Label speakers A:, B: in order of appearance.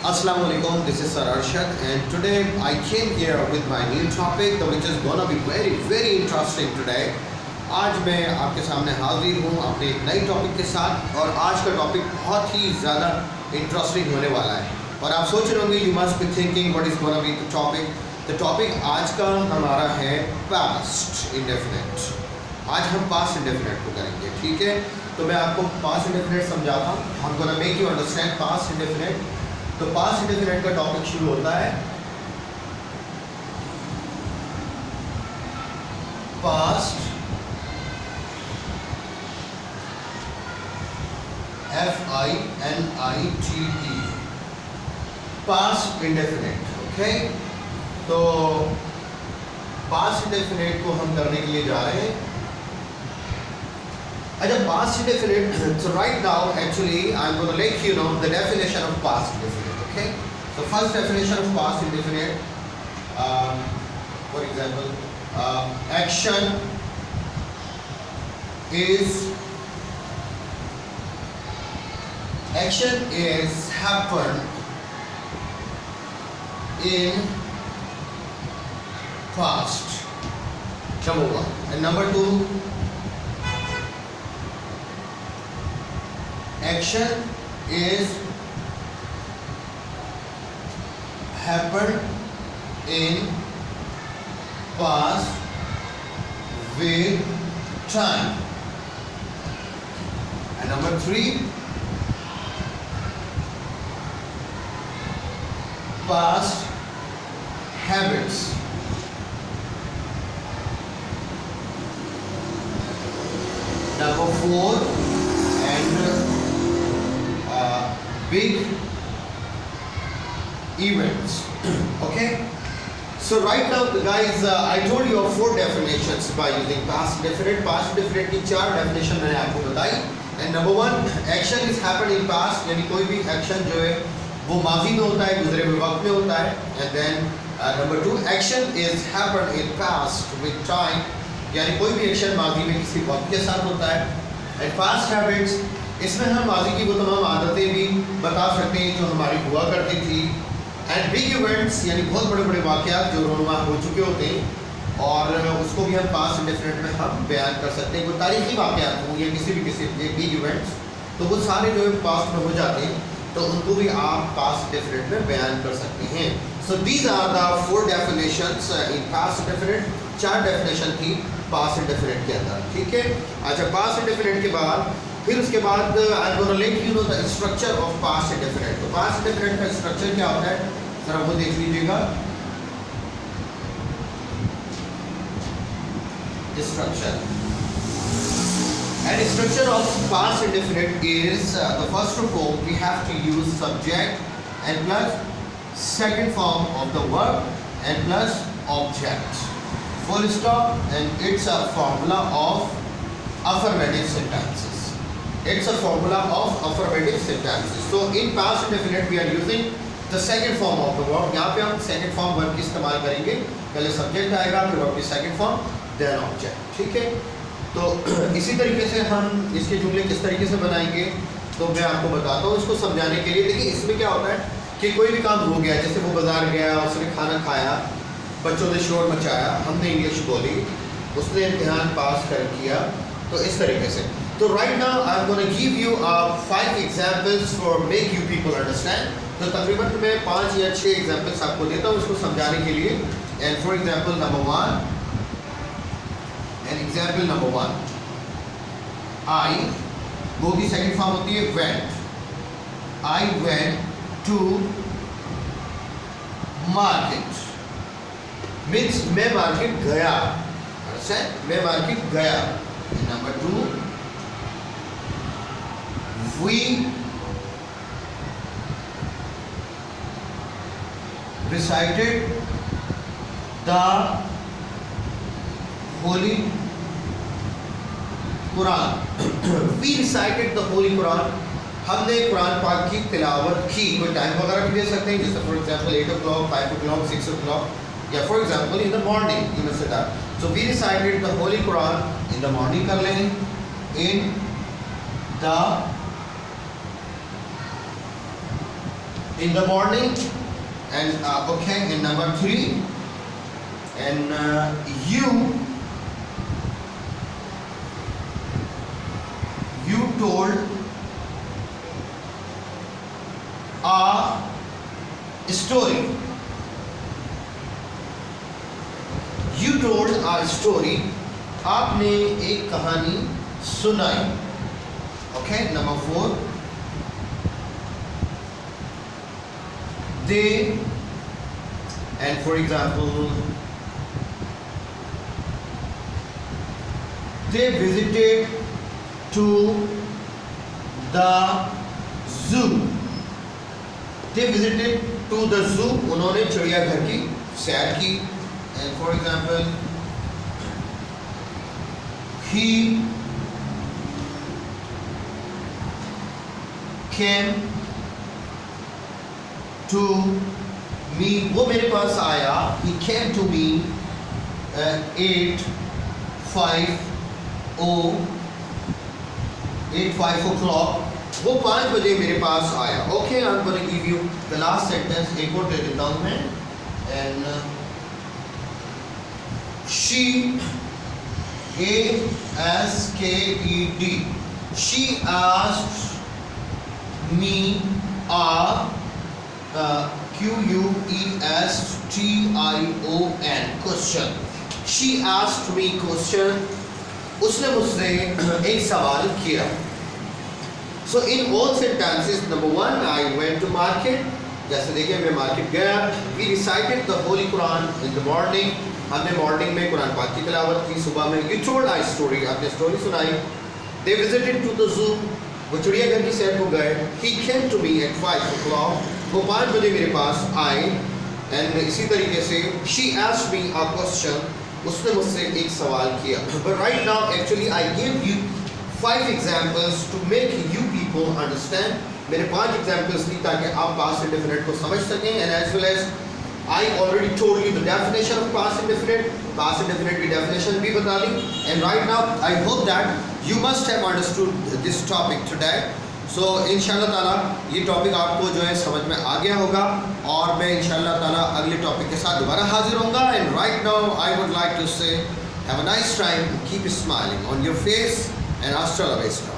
A: Assalamu alaikum, this is Sir Arshad and today I came here with my new topic which is gonna be very interesting today. आज मैं आपके सामने हाजिर हूँ अपने एक नई टॉपिक के साथ और आज का टॉपिक बहुत ही ज़्यादा इंटरेस्टिंग होने वाला है और आप सोच रहे होंगे you must be thinking what is gonna be the topic. The topic आज का हमारा है पास्ट इंडेफिनिट। आज हम पास्ट इंडेफिनिट को करेंगे, ठीक है। तो मैं आपको पास्ट इंडेफिनिट समझाता हूँ, हम gonna make you understand past indefinite. तो पास्ट इंडेफिनिट का टॉपिक शुरू होता है past FINITE past indefinite, okay. तो पास्ट इंडेफिनिट को हम करने के लिए जा रहे हैं। अच्छा, past indefinite, so right now actually I'm going to let you know the definition of past indefinite, okay. So first definition of past indefinite, for example, action is happened in past, number one. And number two, action is happened in past with time. And number three, past habits. Number four, and big events. Okay, so right now guys, I told you of four definitions by using past indefinite. Past indefinite की चार definition मैंने आपको बताई। And number one, action is happened in past, यानी कोई भी action जो है वो माजी में होता है, गुजरे हुए वक्त में होता है। And then number two, action is happened in past with time, यानी कोई भी action माजी में किसी वक्त के साथ होता है। And past habits, इसमें हम माजी की वो तमाम आदतें भी बता सकते हैं जो हमारी हुआ करती थी। एंड बिग इवेंट्स, यानी बहुत बड़े बड़े वाक़यात जो रोनुमा हो चुके होते हैं और उसको भी हम पास्ट इंडेफिनिट में हम बयान कर सकते हैं। कोई तारीखी वाक़यात हों या किसी बिग इवेंट्स, तो वो सारे जो है पास्ट में हो जाते हैं, तो उनको भी आप पास्ट इंडेफिनिट में बयान कर सकते हैं। So these are the four definitions in past indefinite. चार डेफिनेशन थी पास्ट इंडेफिनिट के अंदर, ठीक है। अच्छा, पास्ट इंडेफिनिट के बाद फिर उसके बाद I am gonna let you know the structure of past indefinite. तो पास्ट इंडेफिनिट का स्ट्रक्चर क्या होता है, जरा वो देख लीजिएगा। Structure and structure of past indefinite is the first of all we have to use subject and plus second form of the verb and plus object, full stop, and it's a formula of affirmative sentences. It's a formula of affirmative sentences. So in past indefinite we are using the second form of the verb. यहाँ पे हम second form verb की इस्तेमाल करेंगे। पहले subject आएगा, फिर verb की second form, then object, ठीक है। तो इसी तरीके से हम इसके जुमले किस तरीके से बनाएंगे तो मैं आपको बताता हूँ इसको समझाने के लिए। देखिए, इसमें क्या होता है कि कोई भी काम हो गया, जैसे वो बाजार गया, उसने खाना खाया, बच्चों ने शोर मचाया, हमने इंग्लिश बोली, उसने इम्तिहान पास कर किया, तो इस तरीके से। तो right now I'm going to give you 5 examples for make you people understand. तो तकरीबन मैं 5 या 6 examples आपको देता हूँ इसको समझाने के लिए। And for example number one, I, वो की second form होती है went. I went to market. Means मैं मार्केट गया, मैं मार्केट गया। Number two, we recited the Holy Quran. We recited the Holy Quran. हमने कुरान पाक की तिलावत की। कोई टाइम वगैरह भी दे सकते हैं, जैसे for example 8 o'clock, 5 o'clock, 6 o'clock, या for example in the morning you say that. So we recited the holy Quran in the morning कर लें, in the in the morning, and okay, and number 3, and you told a story. You told a story. आपने एक कहानी सुनाई. Okay, number 4. They, and for example, they visited to the zoo. They visited to the zoo. उन्होंने चिड़ियाघर की सैर की. And for example, he came to me. वो मेरे पास आया. He came to me at 8:05 o'clock. वो 5 बजे मेरे पास आया. Okay, I'm going to give you the last sentence. एक और दे देता हूँ मैं. And she, ASKED, she asked me a QUESTION question. She asked me question. उसने मुझसे एक सवाल किया. So in all sentences, number 1, I went to market. जैसे देखिए मैं मार्केट गया. We recited the Holy Quran in the morning. हमने मॉर्निंग में कुरान पाक की तिलावत की. सुबह में You told a story. आपने स्टोरी सुनाई. They visited to the zoo. वो चिड़ियाघर की सैर को गए. He came to me at 5 o'clock. वो 5 बजे मेरे पास आए. And इसी तरीके से she asked me a question. उसने मुझसे एक सवाल किया. But right now actually I gave you 5 examples to make you people understand. मेरे 5 examples दी ताकि आप past indefinite को समझ सकें. And as well as I already told you the definition of past indefinite. Past indefinite की definition भी बता दी. And right now I hope that you must have understood this topic today. So इंशाल्लाह ताला ये topic आपको जो है समझ में आ गया होगा. और मैं इंशाल्लाह ताला अगले टॉपिक के साथ दोबारा हाजिर होऊंगा. And right now I would like to say have a nice time. Keep smiling on your face and hasta la vista.